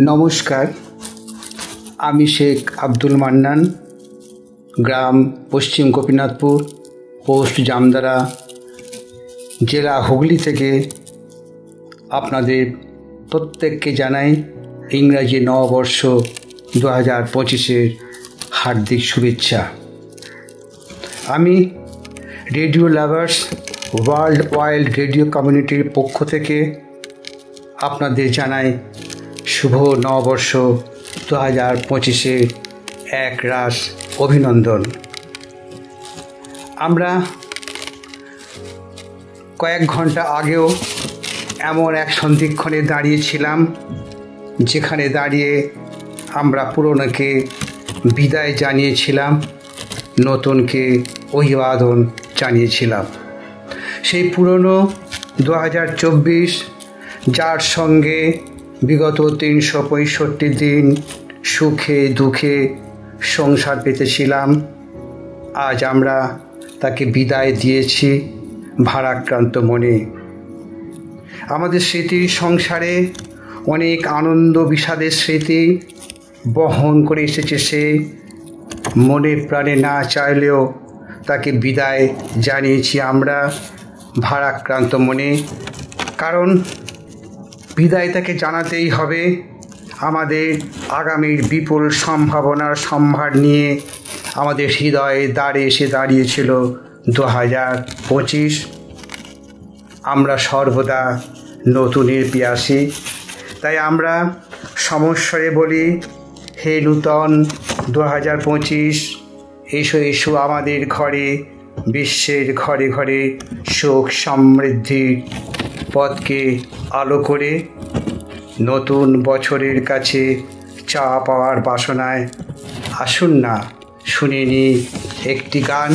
নমস্কার, আমি শেখ আব্দুল মান্নান, গ্রাম পশ্চিম গোপীনাথপুর, পোস্ট জামদারা, জেলা হুগলি থেকে আপনাদের প্রত্যেককে জানাই ইংরাজি নববর্ষ 2025-এর হার্দিক শুভেচ্ছা। আমি radio lovers world wild radio কমিউনিটির পক্ষ থেকে আপনাদের জানাই শুভ নববর্ষ 2025-এর এক রাস অভিনন্দন। আমরা কয়েক ঘন্টা আগেও এমন এক সন্ধিক্ষণে দাঁড়িয়েছিলাম যেখানে দাঁড়িয়ে আমরা পুরনোকে বিদায় জানিয়েছিলাম, নতুনকে অভিবাদন জানিয়েছিলাম। সেই পুরনো 2024 যার সঙ্গে বিগত 365 দিন সুখে দুঃখে সংসার পেতেছিলাম, আজ আমরা তাকে বিদায় দিয়েছি ভারাক্রান্ত মনে। আমাদের স্মৃতির সংসারে অনেক আনন্দ বিষাদের স্মৃতি বহন করে এসেছে সে। মনে প্রাণে না চাইলেও তাকে বিদায় জানিয়েছি আমরা ভারাক্রান্ত মনে, কারণ বিদায় তাকে জানাতেই হবে। আমাদের আগামীর বিপুল সম্ভাবনার সম্ভার নিয়ে আমাদের হৃদয়ে দ্বারে এসে দাঁড়িয়েছিল 2025। আমরা সর্বদা নতুনের পিয়াসী, তাই আমরা সমস্বরে বলি, হে নূতন 2025, এসো এসো আমাদের ঘরে, বিশ্বের ঘরে ঘরে সুখ সমৃদ্ধির পথকে আলো করে। নতুন বছরের কাছে চা পাওয়ার বাসনায় আসুন না শুনে নি একটি গান।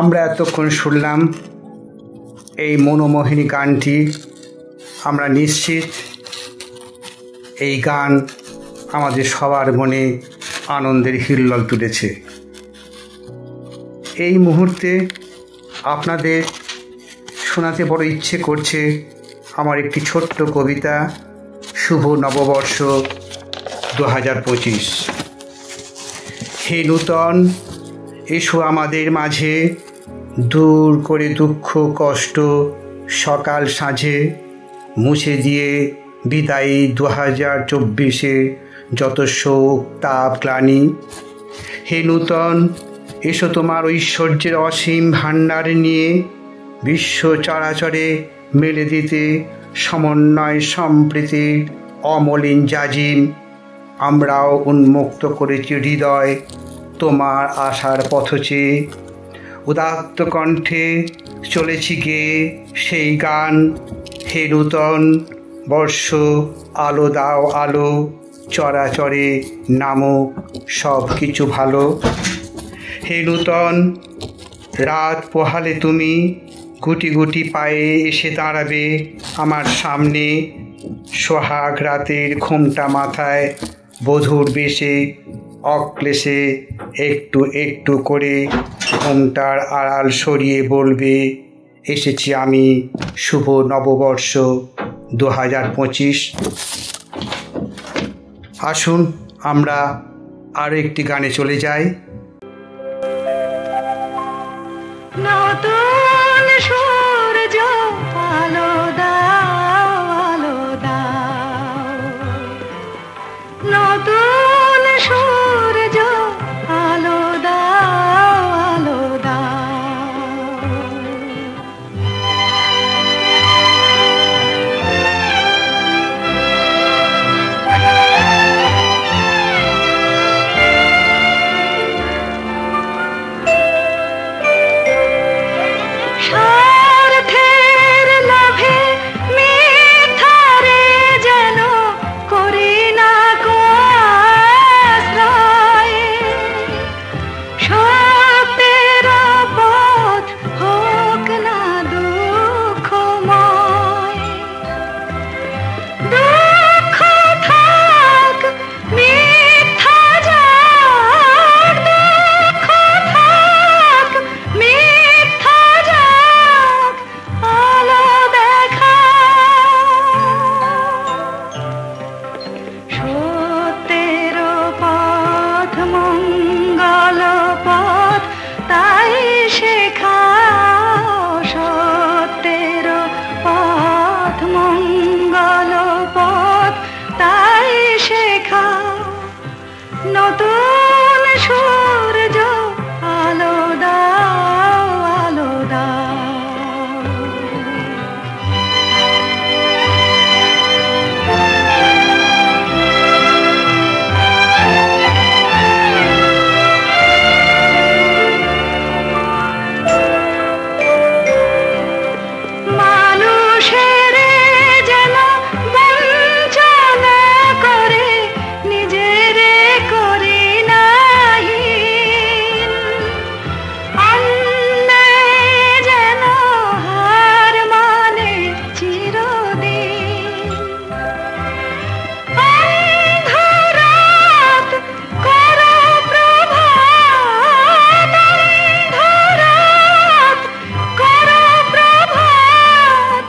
আমরা এতক্ষণ শুনলাম এই মনোমোহিনী গানটি। আমরা নিশ্চিত এই গান আমাদের সবার মনে আনন্দের হিল্লোল তুলেছে। এই মুহূর্তে আপনাদের শোনাতে বড় ইচ্ছে করছে আমার একটি ছোট্ট কবিতা, শুভ নববর্ষ 2025। হে নূতন, এসো আমাদের মাঝে, দূর করে দুঃখ কষ্ট সকাল সাঁঝে, মুছে দিয়ে বিদায়ী 2024-এ যত শোক তাপ গ্লানি। হে নূতন, এসো তোমার ঐশ্বর্যের অসীম ভাণ্ডার নিয়ে, বিশ্ব চরাচরে মেলে দিতে সমন্বয় সম্প্রীতির অমলিন জাজিম। আমরাও উন্মুক্ত করেছি হৃদয় তোমার আশার পথ চেয়ে, উদাত্ত কণ্ঠে চলেছি গেয়ে সেই গান। হে নূতন বর্ষ, আলো দাও আলো, চরাচরে নামুক সব কিছু ভালো। হে নূতন, রাত পোহালে তুমি গুটি গুটি পায়ে এসে দাঁড়াবে আমার সামনে, সোহাগ রাতের ঘুমটা মাথায় বধূর বেশে, অক্লেশে একটু একটু করে ঘুমটার আড়াল সরিয়ে বলবে, এসেছি আমি, শুভ নববর্ষ 2025। আসুন আমরা আরও একটি গানে চলে যাই। নতুন সূর্য আলো দাও, আলো দাও, নতুন সূর্য আলো দাও, আলো দাও। স্বার্থের লোভে মিথ্যারে যেন করি না কো আশ্রয়, সত্যের পথ হোক না দুঃখময়। দুঃখ থাক মিথ্যা যাক, দুঃখ থাক মিথ্যা যাক, আলো দেখা সত্যের পথ মঙ্গল পথ, তাই শেখাও সত্যের পথ মঙ্গল পথ, তাই শেখাও। নতুন সূর্য আলো দাও, আলো দাও। মানুষের যেন বঞ্চনা করে নিজের করি নাহিন, অন্যায় যেন হার মানে চিরদিন। অন্ধরাত করো প্রভাত, অন্ধরাত করো প্রভাত,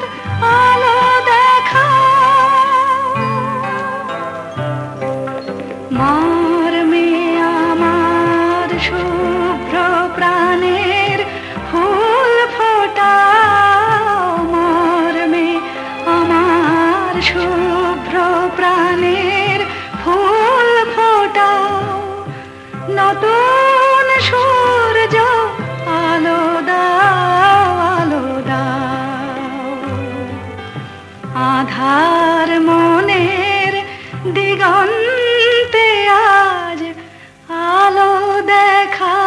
আলো দেখাও। মর্মে আমার শুভ্র প্রাণের ফুল ফোটাও, মর্মে আমার শুভ্র প্রাণের ফুল ফোটাও। নতুন সূর্য আলো দাও, আলো দাও। আধার মনের দিগন্তে আজ আলো দেখা,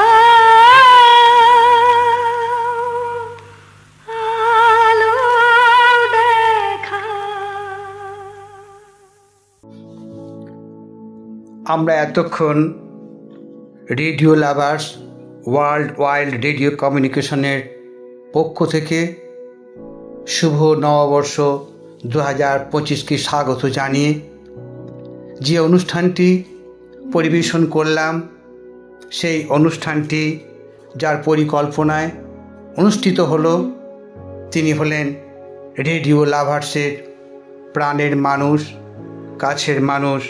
আলো দেখা। আমরা এতক্ষণ radio lovers world wide radio কমিউনিকেশনের পক্ষ থেকে শুভ নববর্ষ 2025কে স্বাগত জানিয়ে যে অনুষ্ঠানটি পরিবেশন করলাম, সেই অনুষ্ঠানটি যার পরিকল্পনায় অনুষ্ঠিত হলো তিনি হলেন রেডিও লাভার্সের প্রাণের মানুষ, কাছের মানুষ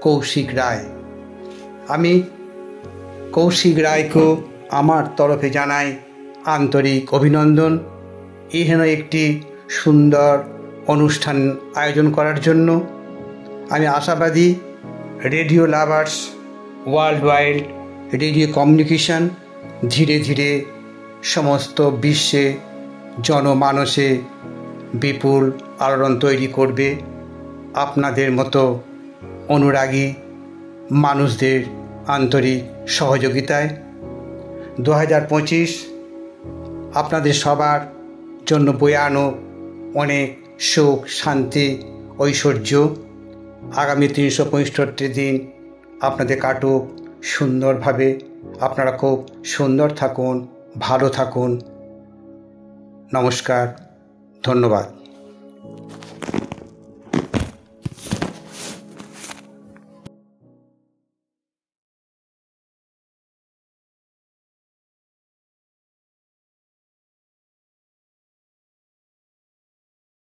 কৌশিক রায়। আমি কৌশিক রায়কে আমার তরফে জানাই আন্তরিক অভিনন্দন এখানে একটি সুন্দর অনুষ্ঠান আয়োজন করার জন্য। আমি আশাবাদী radio lovers world wide radio communication ধীরে ধীরে সমস্ত বিশ্বে জনমানসে বিপুল আলোড়ন তৈরি করবে আপনাদের মতো অনুরাগী মানুষদের আন্তরিক সহযোগিতায়। 2025 আপনাদের সবার জন্য বয়ে আনো অনেক সুখ, শান্তি, ঐশ্বর্য। আগামী 365 দিন আপনাদের কাটুক সুন্দরভাবে। আপনারা খুব সুন্দর থাকুন, ভালো থাকুন। নমস্কার, ধন্যবাদ।